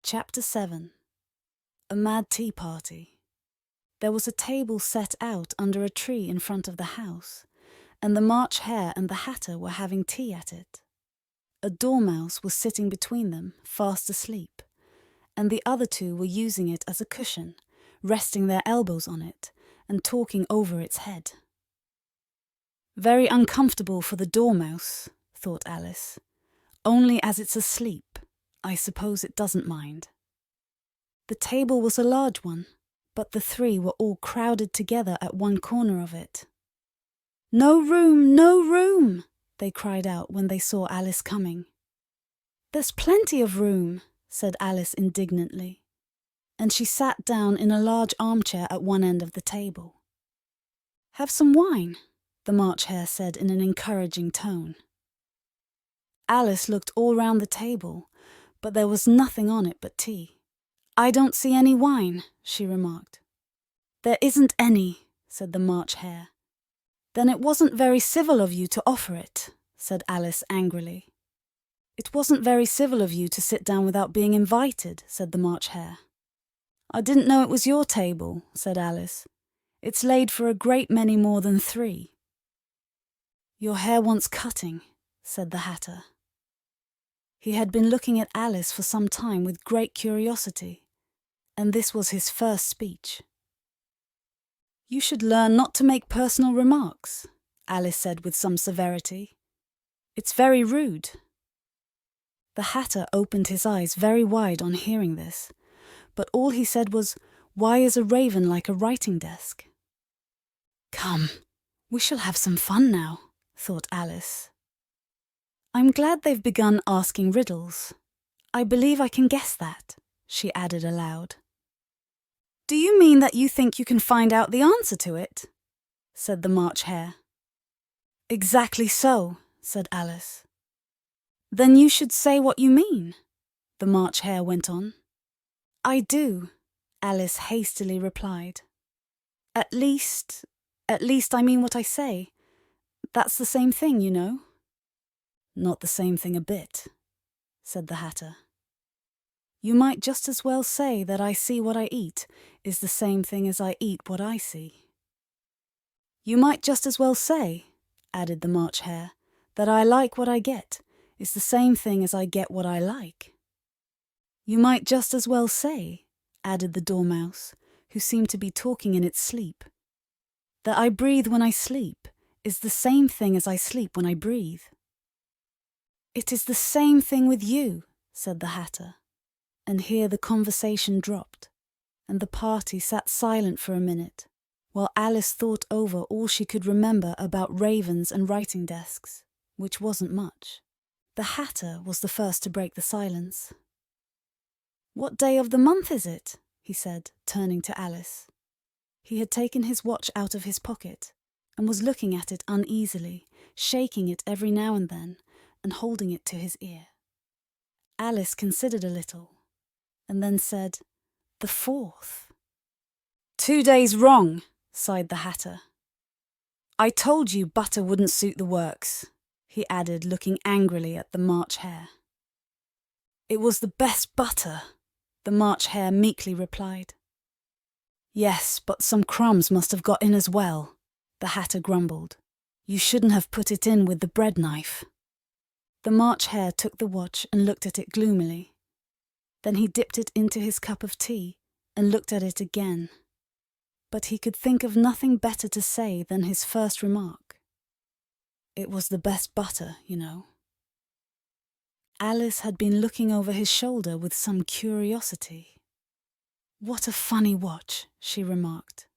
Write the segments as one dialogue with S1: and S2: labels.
S1: Chapter 7. A Mad Tea Party. There was a table set out under a tree in front of the house, and the March Hare and the Hatter were having tea at it. A Dormouse was sitting between them, fast asleep, and the other two were using it as a cushion, resting their elbows on it, and talking over its head. Very uncomfortable for the Dormouse, thought Alice. Only as it's asleep, I suppose it doesn't mind. The table was a large one, but the three were all crowded together at one corner of it. "No room, no room!" they cried out when they saw Alice coming. "There's plenty of room," said Alice indignantly, and she sat down in a large armchair at one end of the table. "Have some wine," the March Hare said in an encouraging tone. Alice looked all round the table, but there was nothing on it but tea. "I don't see any wine," she remarked. "There isn't any," said the March Hare. "Then it wasn't very civil of you to offer it," said Alice angrily. "It wasn't very civil of you to sit down without being invited," said the March Hare. "I didn't know it was your table," said Alice. "It's laid for a great many more than three." "Your hair wants cutting," said the Hatter. He had been looking at Alice for some time with great curiosity, and this was his first speech. "You should learn not to make personal remarks," Alice said with some severity. "It's very rude." The Hatter opened his eyes very wide on hearing this, but all he said was, "Why is a raven like a writing desk?" "Come, we shall have some fun now," thought Alice. "I'm glad they've begun asking riddles. I believe I can guess that," she added aloud. "Do you mean that you think you can find out the answer to it?" said the March Hare. "Exactly so," said Alice. "Then you should say what you mean," the March Hare went on. "I do," Alice hastily replied. At least I mean what I say. That's the same thing, you know." "Not the same thing a bit," said the Hatter. "You might just as well say that I see what I eat is the same thing as I eat what I see." "You might just as well say," added the March Hare, "that I like what I get is the same thing as I get what I like." "You might just as well say," added the Dormouse, who seemed to be talking in its sleep, "that I breathe when I sleep is the same thing as I sleep when I breathe." "It is the same thing with you," said the Hatter, and here the conversation dropped, and the party sat silent for a minute, while Alice thought over all she could remember about ravens and writing desks, which wasn't much. The Hatter was the first to break the silence. "What day of the month is it?" he said, turning to Alice. He had taken his watch out of his pocket, and was looking at it uneasily, shaking it every now and then, and holding it to his ear. Alice considered a little, and then said, "The 4th." "2 days wrong," sighed the Hatter. "I told you butter wouldn't suit the works," he added, looking angrily at the March Hare. "It was the best butter," the March Hare meekly replied. "Yes, but some crumbs must have got in as well," the Hatter grumbled. "You shouldn't have put it in with the bread knife." The March Hare took the watch and looked at it gloomily. Then he dipped it into his cup of tea and looked at it again. But he could think of nothing better to say than his first remark. "It was the best butter, you know." Alice had been looking over his shoulder with some curiosity. "What a funny watch," she remarked.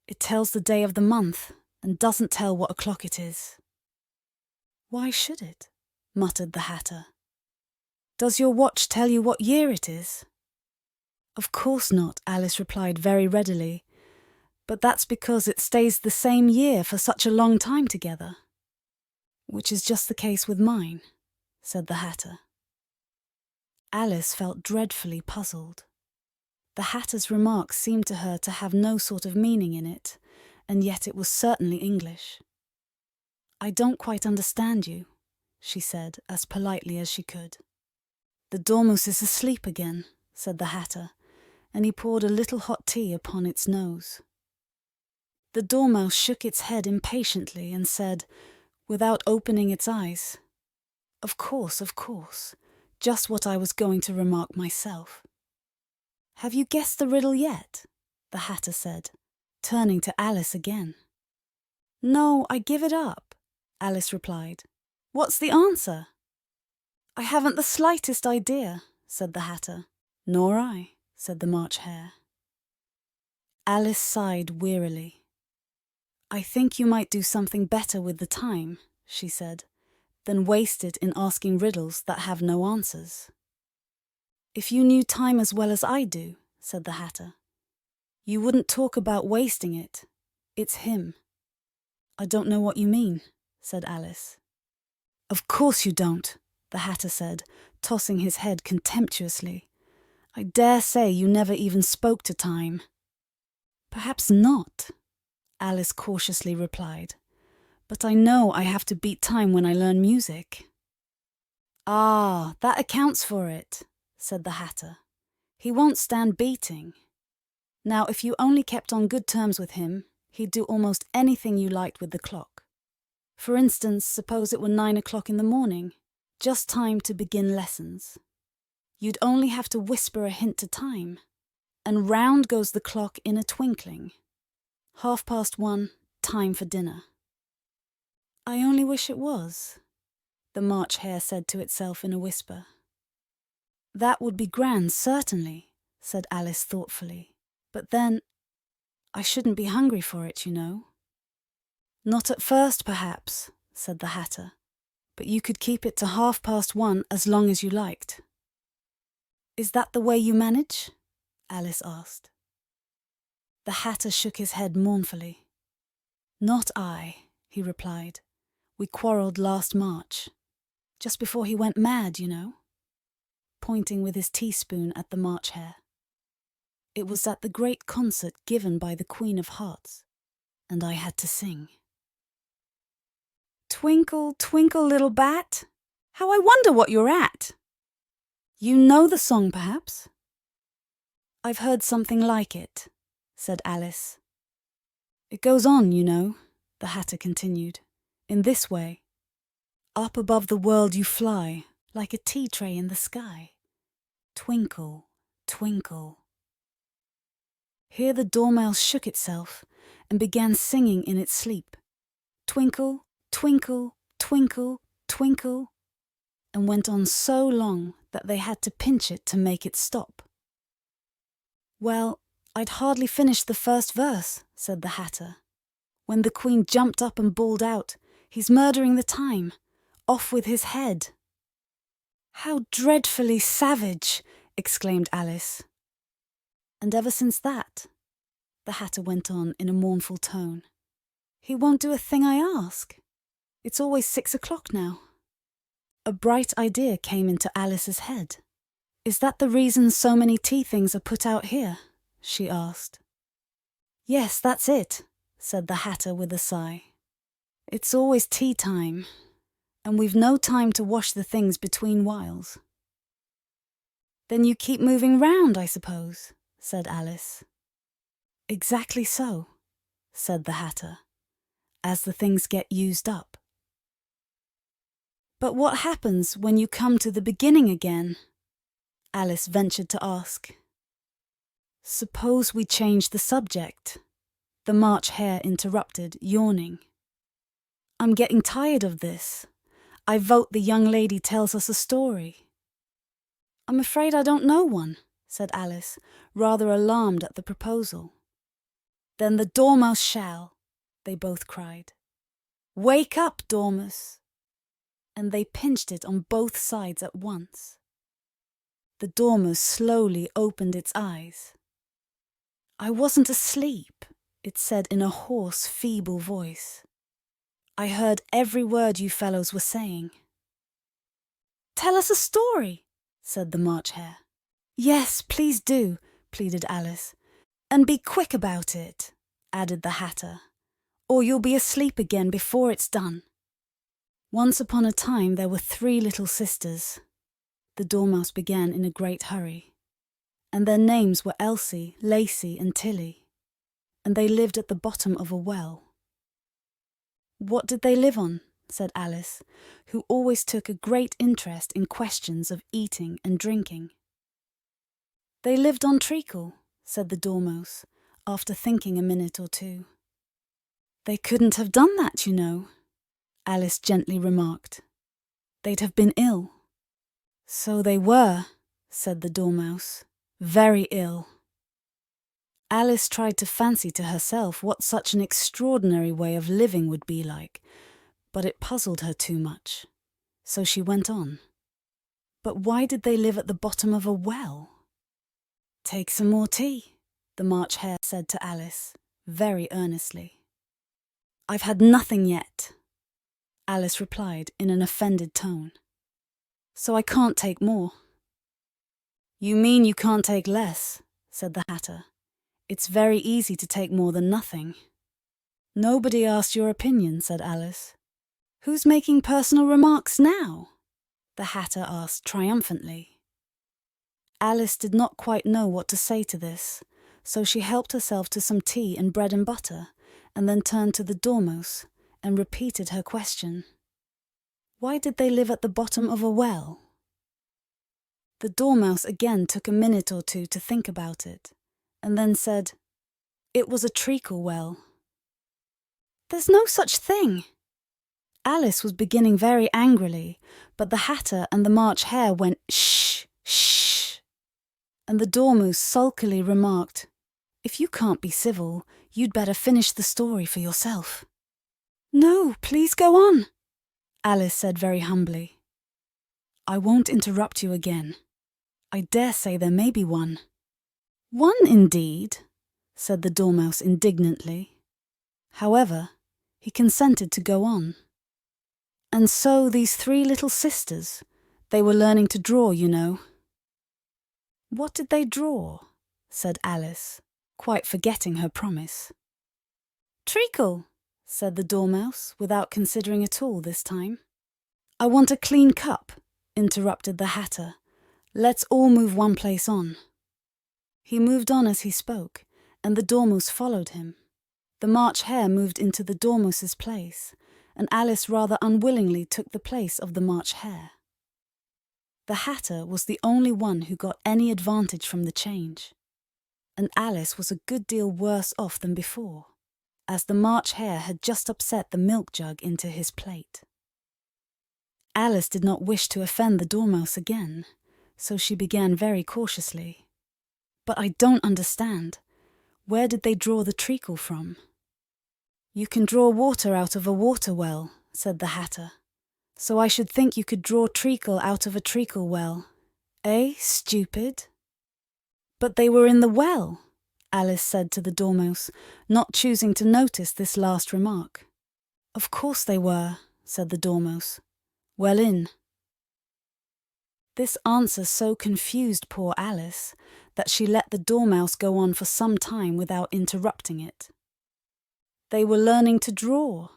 S1: "It tells the day of the month and doesn't tell what o'clock it is." "Why should it?" muttered the Hatter. "Does your watch tell you what year it is?" "Of course not," Alice replied very readily, "but that's because it stays the same year for such a long time together." "Which is just the case with mine," said the Hatter. Alice felt dreadfully puzzled. The Hatter's remark seemed to her to have no sort of meaning in it, and yet it was certainly English. "I don't quite understand you," she said as politely as she could. "The Dormouse is asleep again," said the Hatter, and he poured a little hot tea upon its nose. The Dormouse shook its head impatiently and said, without opening its eyes, of course, just what I was going to remark myself." "Have you guessed the riddle yet?" the Hatter said, turning to Alice again. "No, I give it up," Alice replied. "What's the answer?" "I haven't the slightest idea," said the Hatter. "Nor I," said the March Hare. Alice sighed wearily. "I think you might do something better with the time," she said, "than waste it in asking riddles that have no answers." "If you knew time as well as I do," said the Hatter, "you wouldn't talk about wasting it. It's him." "I don't know what you mean," said Alice. "Of course you don't," the Hatter said, tossing his head contemptuously. "I dare say you never even spoke to time." "Perhaps not," Alice cautiously replied. "But I know I have to beat time when I learn music." "Ah, that accounts for it," said the Hatter. "He won't stand beating. Now, if you only kept on good terms with him, he'd do almost anything you liked with the clock. For instance, suppose it were 9 o'clock in the morning, just time to begin lessons. You'd only have to whisper a hint to time, and round goes the clock in a twinkling. 1:30, time for dinner." "I only wish it was," the March Hare said to itself in a whisper. "That would be grand, certainly," said Alice thoughtfully. "But then, I shouldn't be hungry for it, you know." "Not at first, perhaps," said the Hatter, "but you could keep it to 1:30 as long as you liked." "Is that the way you manage?" Alice asked. The Hatter shook his head mournfully. "Not I," he replied. "We quarrelled last March. Just before he went mad, you know," pointing with his teaspoon at the March Hare. "It was at the great concert given by the Queen of Hearts, and I had to sing. Twinkle, twinkle, little bat, how I wonder what you're at. You know the song, perhaps?" "I've heard something like it," said Alice. "It goes on, you know," the Hatter continued, "in this way. Up above the world you fly, like a tea tray in the sky. Twinkle, twinkle." Here the Dormouse shook itself and began singing in its sleep. Twinkle, twinkle, twinkle, twinkle, and went on so long that they had to pinch it to make it stop. "Well, I'd hardly finished the first verse," said the Hatter, "when the Queen jumped up and bawled out, 'He's murdering the time! Off with his head!'" "How dreadfully savage!" exclaimed Alice. "And ever since that," the Hatter went on in a mournful tone, "he won't do a thing I ask. It's always 6 o'clock now." A bright idea came into Alice's head. "Is that the reason so many tea things are put out here?" she asked. "Yes, that's it," said the Hatter with a sigh. "It's always tea time, and we've no time to wash the things between whiles." "Then you keep moving round, I suppose," said Alice. "Exactly so," said the Hatter, "as the things get used up." "But what happens when you come to the beginning again?" Alice ventured to ask. "Suppose we change the subject," the March Hare interrupted, yawning. "I'm getting tired of this. I vote the young lady tells us a story." "I'm afraid I don't know one," said Alice, rather alarmed at the proposal. "Then the Dormouse shall," they both cried. "Wake up, Dormouse!" And they pinched it on both sides at once. The Dormouse slowly opened its eyes. "I wasn't asleep," it said in a hoarse, feeble voice. "I heard every word you fellows were saying." "Tell us a story," said the March Hare. "Yes, please do," pleaded Alice. "And be quick about it," added the Hatter, "or you'll be asleep again before it's done. Once upon a time there were 3 little sisters. the Dormouse began in a great hurry. And their names were Elsie, Lacey, and Tilly. And they lived at the bottom of a well. What did they live on? Said Alice, who always took a great interest in questions of eating and drinking. They lived on treacle, said the Dormouse, after thinking a minute or two. They couldn't have done that, you know, Alice gently remarked. They'd have been ill. So they were, said the Dormouse, very ill. Alice tried to fancy to herself what such an extraordinary way of living would be like, but it puzzled her too much. So she went on. But why did they live at the bottom of a well? Take some more tea, the March Hare said to Alice, very earnestly. I've had nothing yet, Alice replied in an offended tone. So I can't take more. You mean you can't take less, said the Hatter. It's very easy to take more than nothing. Nobody asked your opinion, said Alice. Who's making personal remarks now? The Hatter asked triumphantly. Alice did not quite know what to say to this, so she helped herself to some tea and bread and butter, and then turned to the Dormouse and repeated her question. Why did they live at the bottom of a well? The Dormouse again took a minute or two to think about it, and then said, It was a treacle well. There's no such thing. Alice was beginning very angrily, but the Hatter and the March Hare went shh, shh. And the Dormouse sulkily remarked, If you can't be civil, you'd better finish the story for yourself. No, please go on, Alice said very humbly. I won't interrupt you again. I dare say there may be one. One indeed, said the Dormouse indignantly. However, he consented to go on. And so these three little sisters, they were learning to draw, you know. What did they draw? Said Alice, quite forgetting her promise. Treacle, said the Dormouse, without considering at all this time. I want a clean cup, interrupted the Hatter. Let's all move one place on. He moved on as he spoke, and the Dormouse followed him. The March Hare moved into the Dormouse's place, and Alice rather unwillingly took the place of the March Hare. The Hatter was the only one who got any advantage from the change, and Alice was a good deal worse off than before, as the March Hare had just upset the milk jug into his plate. Alice did not wish to offend the Dormouse again, so she began very cautiously. But I don't understand. Where did they draw the treacle from? You can draw water out of a water well, said the Hatter. So I should think you could draw treacle out of a treacle well. Eh, stupid? But they were in the well, Alice said to the Dormouse, not choosing to notice this last remark. Of course they were, said the Dormouse. Well in. This answer so confused poor Alice that she let the Dormouse go on for some time without interrupting it. They were learning to draw,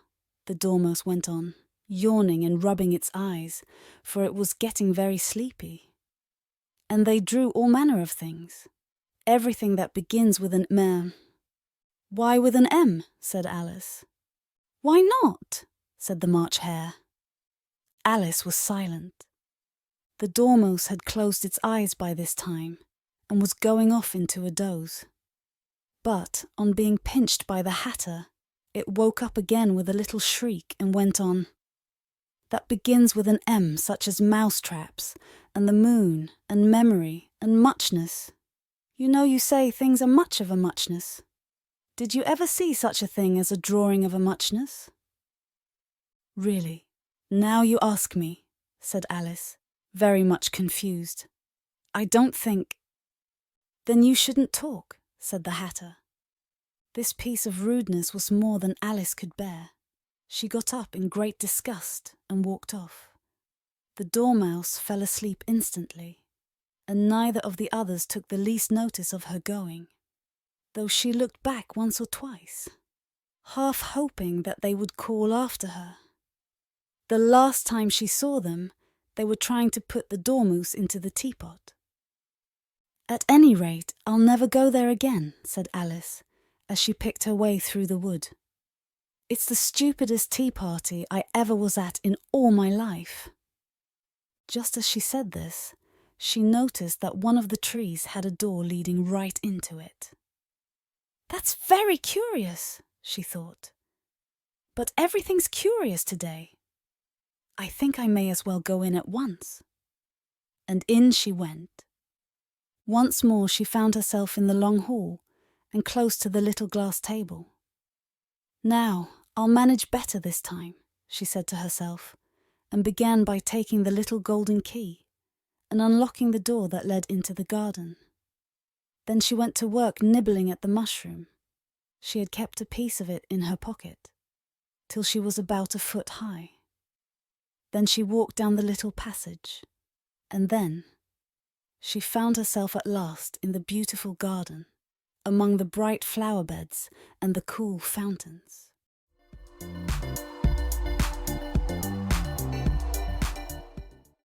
S1: the Dormouse went on, yawning and rubbing its eyes, for it was getting very sleepy. And they drew all manner of things, everything that begins with an M. Why with an M? Said Alice. Why not? Said the March Hare. Alice was silent. The Dormouse had closed its eyes by this time, and was going off into a doze. But, on being pinched by the Hatter, it woke up again with a little shriek and went on. That begins with an M, such as mousetraps, and the moon, and memory, and muchness. You know you say things are much of a muchness. Did you ever see such a thing as a drawing of a muchness? Really, now you ask me, said Alice, very much confused. I don't think. Then you shouldn't talk, said the Hatter. This piece of rudeness was more than Alice could bear. She got up in great disgust and walked off. The Dormouse fell asleep instantly, and neither of the others took the least notice of her going, though she looked back once or twice, half hoping that they would call after her. The last time she saw them, They were trying to put the Dormouse into the teapot. "At any rate, I'll never go there again," said Alice, as she picked her way through the wood. "It's the stupidest tea party I ever was at in all my life." Just as she said this, she noticed that one of the trees had a door leading right into it. "That's very curious," she thought. "But everything's curious today. I think I may as well go in at once." And in she went. Once more she found herself in the long hall and close to the little glass table. "Now, I'll manage better this time," she said to herself, and began by taking the little golden key and unlocking the door that led into the garden. Then she went to work nibbling at the mushroom. She had kept a piece of it in her pocket, till she was about a foot high. Then she walked down the little passage, and then she found herself at last in the beautiful garden, among the bright flower beds and the cool fountains.